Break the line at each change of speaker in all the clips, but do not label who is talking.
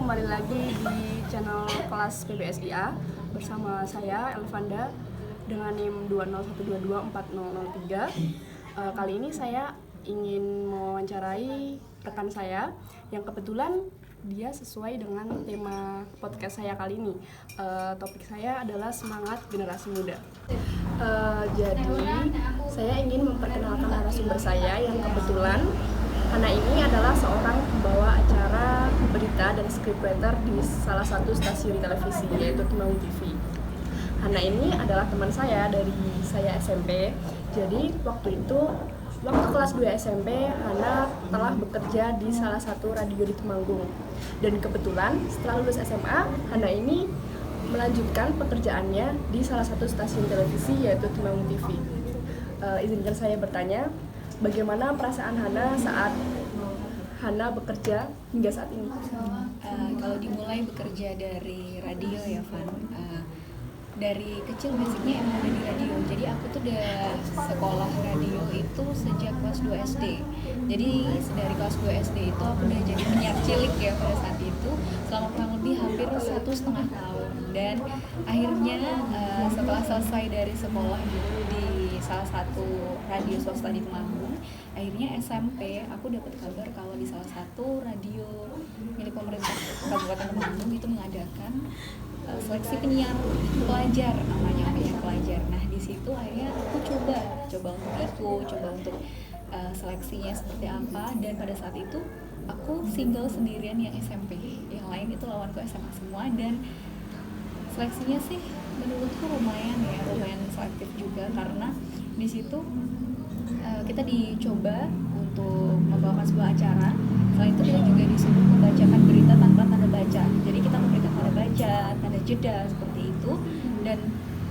kembali lagi di channel kelas PBSIA bersama saya Elvanda dengan NIM 201224003. Kali ini saya ingin mewawancarai rekan saya yang kebetulan dia sesuai dengan tema podcast saya kali ini. Topik saya adalah semangat generasi muda. Jadi saya ingin memperkenalkan narasumber saya yang kebetulan Hana ini adalah seorang pembawa acara berita dan scriptwriter di salah satu stasiun televisi, yaitu Temanggung TV. Hana ini adalah teman saya dari saya SMP. Jadi waktu kelas 2 SMP, Hana telah bekerja di salah satu radio di Temanggung. Dan kebetulan setelah lulus SMA, Hana ini melanjutkan pekerjaannya di salah satu stasiun televisi, yaitu Temanggung TV. Izinkan saya bertanya, bagaimana perasaan Hana saat Hana bekerja hingga saat ini?
Kalau dimulai bekerja dari radio ya Van, dari kecil basicnya emang udah di radio. Jadi aku tuh udah sekolah radio itu sejak kelas 2 SD. Jadi dari kelas 2 SD itu aku udah jadi penyiar cilik ya pada saat itu selama kurang lebih hampir 1,5 tahun. Dan akhirnya setelah selesai dari sekolah gitu di salah satu radio swasta di Temanggung, akhirnya SMP aku dapat kabar kalau di salah satu radio milik pemerintah Kabupaten Temanggung itu mengadakan seleksi penyiar pelajar, namanya penyiar pelajar. Nah di situ akhirnya aku coba untuk ikut, coba untuk seleksinya seperti apa. Dan pada saat itu aku single sendirian yang SMP, yang lain itu lawanku SMA semua. Dan seleksinya sih menurutku lumayan selektif juga, karena di situ kita dicoba untuk membawakan sebuah acara. Selain itu kita juga disuruh membacakan berita tanpa tanda baca. Jadi kita memberikan tanda baca, tanda jeda seperti itu, dan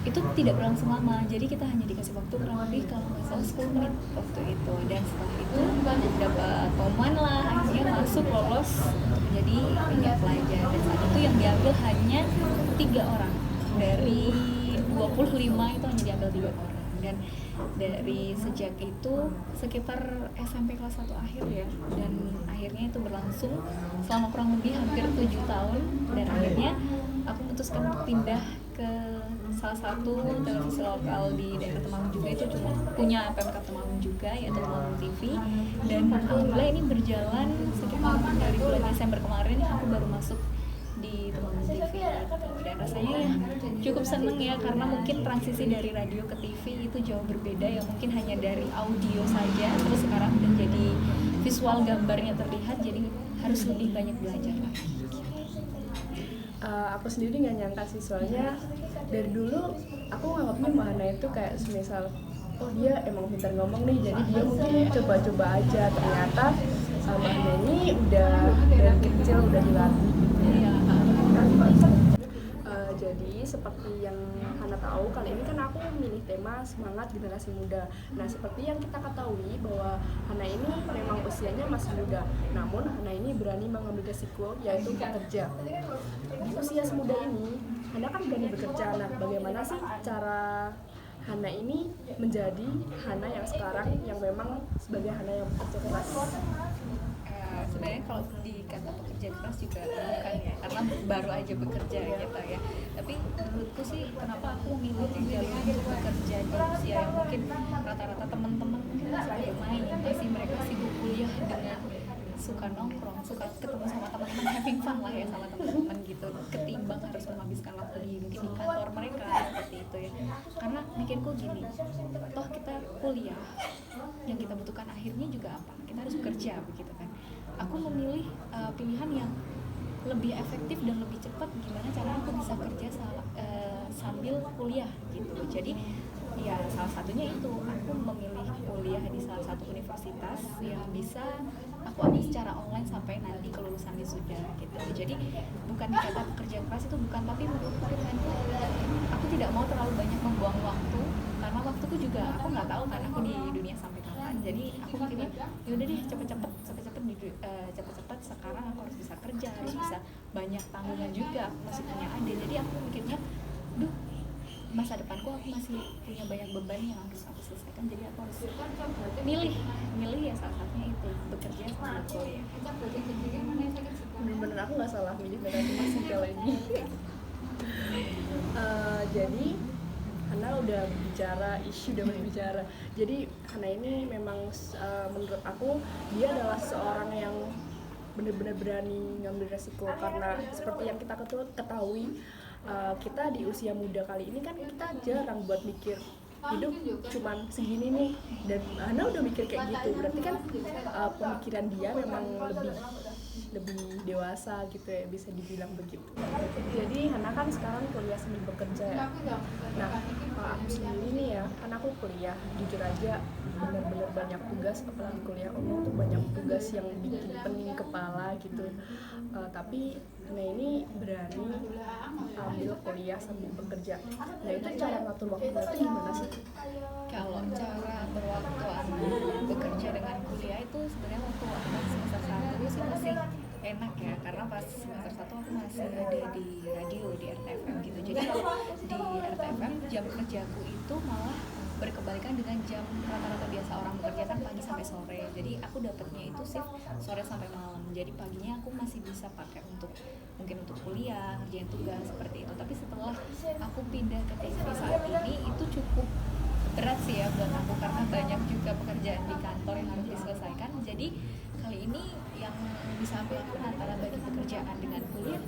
itu tidak berlangsung lama. Jadi kita hanya dikasih waktu kurang lebih kalau nggak salah 10 menit waktu itu. Dan setelah itu dapat pengumuman lah, akhirnya masuk lolos untuk menjadi penyiar pelajar. Dan saat itu yang diambil hanya 3 orang dari 25 itu hanya diambil 3 orang. Dan dari sejak itu sekitar SMP kelas 1 akhir ya, dan akhirnya itu berlangsung selama kurang lebih hampir 7 tahun. Dan akhirnya aku memutuskan untuk pindah ke salah satu televisi lokal di daerah Temanggung juga, itu cuma punya PMK Temanggung juga, yaitu Temanggung TV. Dan alhamdulillah ini berjalan sekitar dari bulan Desember kemarin aku baru masuk di Temanggung TV gitu. Dan rasanya ya cukup seneng ya, karena mungkin transisi dari radio ke TV itu jauh berbeda ya, mungkin hanya dari audio saja, terus sekarang udah jadi visual, gambarnya terlihat, jadi harus lebih banyak belajar lagi.
Aku sendiri nggak nyangka sih, soalnya dari dulu aku nganggapnya Mbak Hana itu kayak semisal, oh dia emang pintar ngomong nih, jadi dia mungkin coba-coba aja. Ternyata Mbak Hana ini udah dari kecil udah dilatih gitu. Jadi seperti yang Hana tahu, kali ini kan aku memilih tema semangat generasi muda. Nah, seperti yang kita ketahui bahwa Hana ini memang usianya masih muda, namun Hana ini berani mengambil resiko, yaitu bekerja. Di usia semuda ini, Hana kan berani bekerja. Nah, bagaimana sih cara Hana ini menjadi Hana yang sekarang, yang memang sebagai Hana yang bekerja keras?
Sebenarnya kalau dikata pekerja keras juga bukan ya, karena baru aja bekerja gitu ya. Tapi menurutku sih, kenapa aku memilih jalur untuk bekerja di usia yang mungkin rata-rata teman-teman mungkin masih bermain, masih mereka sibuk kuliah dengan suka nongkrong, suka ketemu sama teman-teman, having fun lah ya sama teman-teman gitu, ketimbang harus menghabiskan waktu di mungkin di kantor mereka seperti itu ya. Karena mikirku gini, toh kita kuliah, yang kita butuhkan akhirnya juga apa? Kita harus bekerja begitu kan. Aku memilih pilihan yang lebih efektif dan lebih cepat, gimana cara aku bisa kerja sambil kuliah gitu. Jadi ya salah satunya itu, aku memilih kuliah di salah satu universitas yang bisa aku ambil secara online sampai nanti kelulusan wisuda gitu. Jadi bukan dikata pekerja keras itu bukan, tapi menurutku pilihanku, aku tidak mau terlalu banyak membuang waktu, karena waktuku juga aku nggak tahu kan aku di dunia sampai kapan. Jadi aku mikirnya yaudah deh cepet-cepet sekarang aku harus bisa kerja, harus bisa banyak tanggungan juga, aku masih punya adik. Jadi aku mikirnya, masa depanku aku masih punya banyak beban yang harus aku selesaikan, jadi aku harus milih ya salah satunya itu bekerja sambil kuliah.
Bener-bener aku nggak salah milih metode sipil ini. Jadi Hana udah bicara, udah berbicara. Jadi Hana ini memang menurut aku dia adalah seorang yang benar-benar berani ngambil resiko, karena seperti yang kita ketahui kita di usia muda kali ini kan kita jarang buat mikir hidup cuman segini nih, dan Hana udah mikir kayak gitu, berarti kan pemikiran dia memang lebih dewasa gitu ya, bisa dibilang begitu. Jadi Hana kan sekarang kuliah sambil bekerja ya. Nah, aku sendiri nih ya, kan aku kuliah, jujur aja benar-benar banyak tugas, apalagi kuliah umum tuh banyak tugas yang bikin pening kepala gitu. Tapi Hana ini berani ambil kuliah sambil bekerja. Nah, itu cara ngatur waktunya itu gimana sih?
Kalau cara atur waktu aku bekerja dengan kuliah itu sebenarnya waktu aku semester 1 sih masih enak ya, karena pas semester 1 aku masih ada di radio di RTFM gitu. Jadi di RTFM jam kerjaku itu malah berkebalikan dengan jam rata-rata biasa orang bekerja kan pagi sampai sore. Jadi aku dapatnya itu shift sore sampai malam. Jadi paginya aku masih bisa pakai untuk mungkin untuk kuliah, ngerjain tugas seperti itu. Tapi setelah aku pindah ke TV saat ini itu cukup berat sih ya buat aku, karena banyak juga pekerjaan di kantor yang harus diselesaikan. Jadi kali ini yang bisa aku lakukan antara bagi pekerjaan dengan kuliah.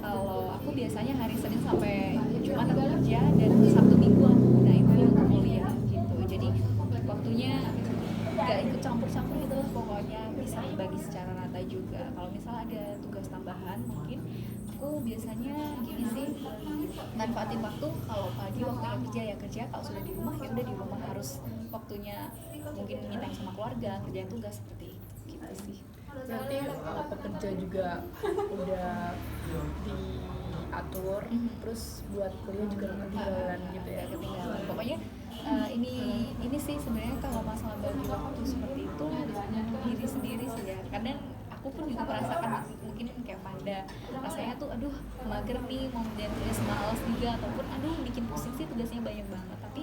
Kalau aku biasanya hari Senin sampai Jumat aku kerja, dan Sabtu Minggu aku gunain untuk kuliah gitu. Jadi waktunya nggak ikut campur-campur gitu lah, pokoknya bisa dibagi secara rata juga. Kalau misalnya ada tugas tambahan mungkin aku biasanya gini sih, manfaatin waktu. Kalau pagi waktunya kerja ya kerja, kalau sudah di rumah ya udah di rumah, harus waktunya mungkin me time sama keluarga, kerjain tugas seperti itu gitu sih.
Nanti pekerja juga udah diatur, terus buat kuliah juga nggak ketinggalan gitu ya.
Ketinggalan. Pokoknya ini sih sebenarnya kalau masalah bagi waktu seperti itu diri sendiri sih ya. Karena aku pun juga merasakan mungkin kayak Panda, rasanya tuh aduh mager nih, mau dan tugas malas juga, ataupun aduh bikin pusing sih tugasnya banyak banget. Tapi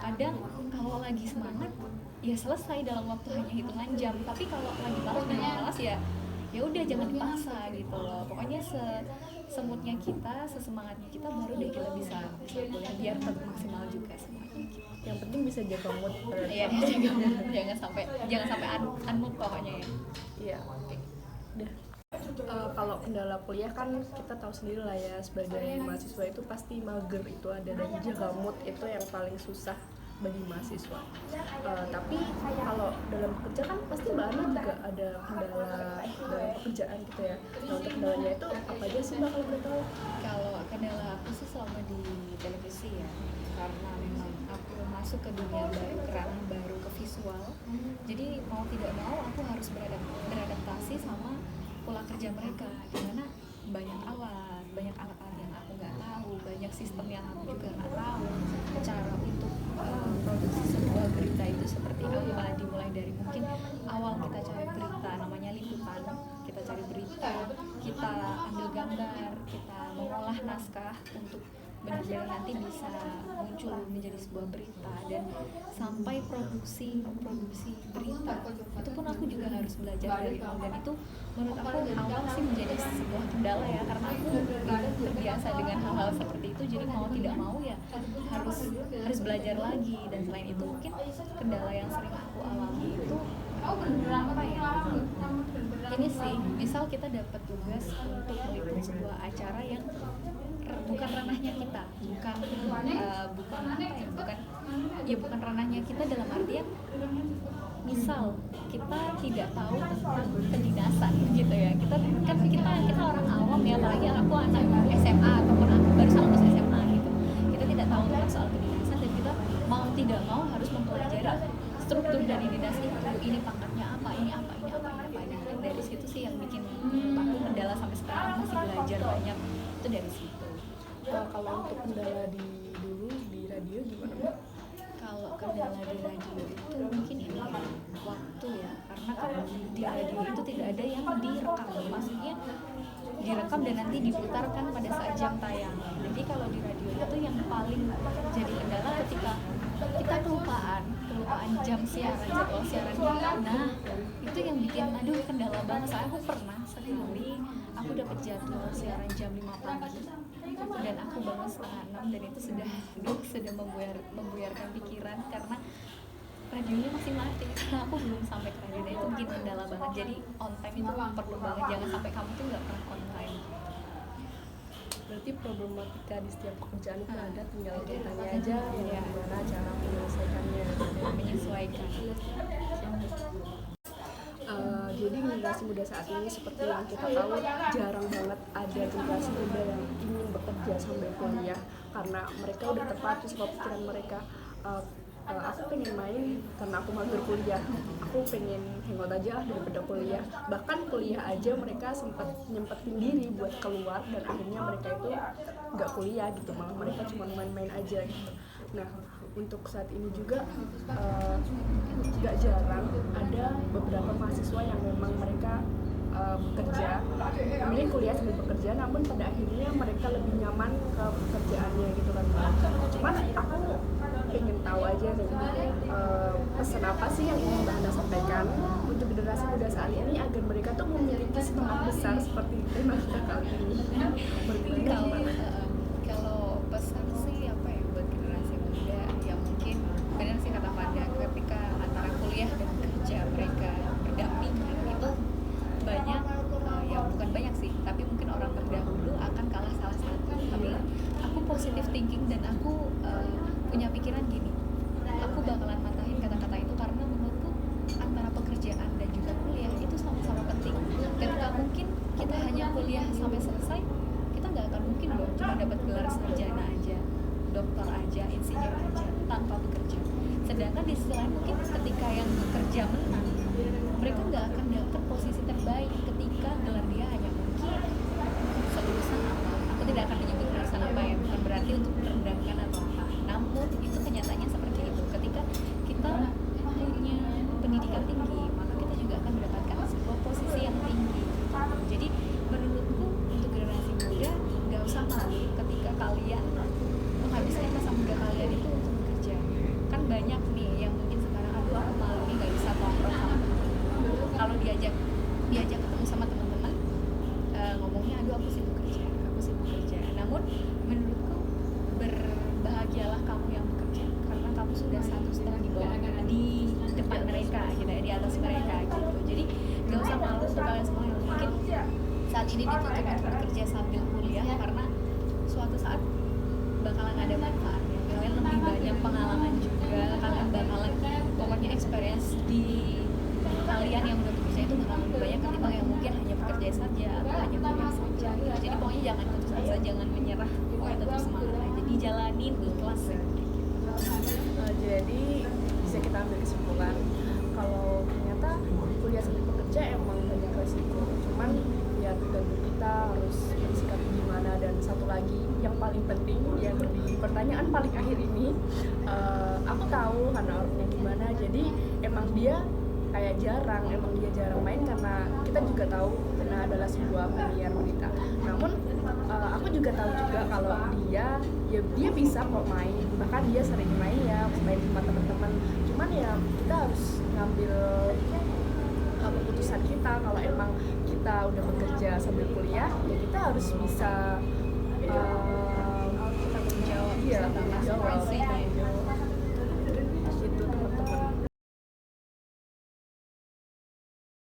kadang kalau lagi semangat ya selesai dalam waktu hanya hitungan jam. Tapi kalau lagi malas ya udah jangan dipaksa gitu loh. Pokoknya semutnya kita, sesemangatnya kita, baru deh kita bisa kuliah biar tetap maksimal juga semuanya.
Yang penting bisa jaga mood.
Iya, jangan sampai unmood pokoknya ya.
Iya. Udah. Kalau kendala kuliah kan kita tahu sendiri lah ya, sebagai mahasiswa itu pasti mager itu ada, dan jaga mood itu yang paling susah bagi mahasiswa. Tapi kalau dalam kerja kan pasti Mbak Ana juga ada kendala dalam pekerjaan gitu ya. Nah, untuk kendalanya itu apa aja sih Mbak kalau boleh tahu?
Kalau kendala aku sih selama di televisi ya, karena memang aku masuk ke dunia baru, ke ranah baru, ke visual. Jadi mau tidak mau aku harus beradaptasi sama pola kerja mereka, dimana banyak alat yang aku nggak tahu, banyak sistem yang aku juga nggak tahu, cara untuk produksi sebuah berita itu seperti apa, dimulai dari mungkin awal kita cari berita, namanya liputan, kita cari berita, kita ambil gambar, kita mengolah naskah untuk benar-benar nanti bisa muncul menjadi sebuah berita, dan sampai produksi berita itu pun aku juga harus belajar dari awal. Dan itu menurut aku awal sih menjadi sebuah kendala ya, karena aku belum terbiasa dengan hal-hal seperti itu. Jadi mau tidak mau ya harus belajar lagi. Dan selain itu mungkin kendala yang sering aku alami itu apa ya, ini sih, misal kita dapat tugas untuk meliput sebuah acara yang bukan ranahnya kita, bukan ranahnya kita, dalam artian misal kita tidak tahu tentang kedinasan gitu ya, kita orang awam ya, apalagi aku anak SMA ataupun aku baru lulus SMA gitu, kita tidak tahu tentang soal kedinasan, dan kita mau tidak mau harus mempelajari struktur dari dinas itu, ini pangkatnya apa, ini apa. Dan dari situ sih yang bikin aku kendala sampai sekarang, masih belajar banyak itu dari situ.
Kalau untuk kendala dulu di radio gimana Mbak?
Kalau kendala di radio itu mungkin ini ya, waktu ya, karena kan di radio itu tidak ada yang direkam, maksudnya direkam dan nanti diputarkan pada saat jam tayang. Jadi kalau di radio itu yang paling jadi kendala ketika kita kelupaan jam siaran, jadwal siaran kita. Nah itu yang bikin aduh kendala banget. Soalnya aku pernah sekali aku dapat jadwal siaran jam 5 pagi dan aku bangun setengah 6 dan itu sudah membuyarkan pikiran karena radionya masih mati karena aku belum sampai ke radio dan itu bikin kendala banget. Jadi on time itu perlu banget, jangan sampai kamu tuh nggak pernah on time.
Berarti problematika di setiap pekerjaan itu ada, tinggal kitanya aja gimana cara menyelesaikannya.
Menyesuaikan.
Jadi generasi muda saat ini seperti yang kita tahu jarang banget ada generasi muda yang ingin bekerja sambil kuliah karena mereka udah terpacu sama pikiran mereka. Aku pengen main karena aku mager kuliah, aku pengen hangout aja daripada kuliah. Bahkan kuliah aja mereka sempat nyempetin diri buat keluar dan akhirnya mereka itu nggak kuliah gitu, malah mereka cuma main-main aja gitu. Nah, untuk saat ini juga nggak jarang ada beberapa mahasiswa yang memang mereka bekerja, memilih kuliah sambil bekerja, namun pada akhirnya mereka lebih nyaman ke pekerjaannya gitu kan. Cuman aku pengen tahu aja nih, pesan apa sih yang ingin Mbak Hana sampaikan untuk generasi muda saat ini agar mereka tuh memiliki semangat besar seperti tema kita kali ini.
Kalau pesan sih apa ya buat generasi muda, ya mungkin benar sih kata Fanda, ketika antara kuliah dan kerja mereka berdampingan itu banyak ya bukan banyak sih, tapi mungkin orang terdahulu akan kalah salah satu. Tapi aku positive thinking dan aku punya pikiran gini, aku bakalan matahin kata-kata itu karena menurutku antara pekerjaan dan juga kuliah itu sama-sama penting. Ketika mungkin kita hanya kuliah sampai selesai, kita nggak akan mungkin loh cuma dapat gelar sarjana aja, dokter aja, insinyur aja tanpa bekerja. Sedangkan di sisi lain mungkin ketika yang bekerja menang, mereka nggak akan dapat posisi terbaik ketika gelar dia hanya mungkin kelulusan apa. Aku tidak akan menyebut kelulusan apa ya, bukan berarti untuk merendahkan atau apa. Namun itu kenyataannya seperti itu. Ketika kita punya pendidikan tinggi, maka kita juga akan mendapatkan sebuah posisi yang tinggi. Jadi menurutku untuk generasi muda nggak usah malu ketika kalian menghabiskan masa muda kalian itu untuk bekerja. Kan banyak nih yang mungkin sekarang aduh aku malu nih nggak bisa nongkrong sama teman-teman. Kalau diajak ketemu sama teman-teman, ngomongnya aduh aku sibuk kerja. Namun menurutku berbahagialah kamu yang bekerja karena kamu sudah satu setengah di depan mereka gitu ya, di atas mereka gitu. Jadi nggak usah malu untuk kalian semua yang mungkin saat ini dituntut untuk bekerja sambil kuliah karena suatu saat bakalan ada manfaatnya. Kalian lebih banyak pengalaman juga, kalian bakalan pokoknya experience di kalian yang udah bekerja itu bakalan lebih banyak ketimbang yang mungkin hanya bekerja saja atau hanya kuliah saja gitu. Jadi pokoknya jangan putus asa, jangan menyerah, pokoknya tetap semangat aja, dijalanin ikhlas ya.
Jadi bisa kita ambil kesimpulan kalau ternyata kuliah sambil bekerja emang banyak resiko, cuman ya tergantung kita harus bersikap gimana. Dan satu lagi yang paling penting yang di pertanyaan paling akhir ini, aku tahu karena orangnya gimana, jadi emang dia jarang main karena kita juga tahu karena adalah sebuah penyiar berita. Namun aku juga tahu juga kalau dia bisa kok main, bahkan dia sering main sama teman-teman. Cuman ya kita harus ngambil keputusan kita, kalau emang kita udah bekerja sambil kuliah ya kita harus bisa
kita bertanggung jawab,
tanggung jawab.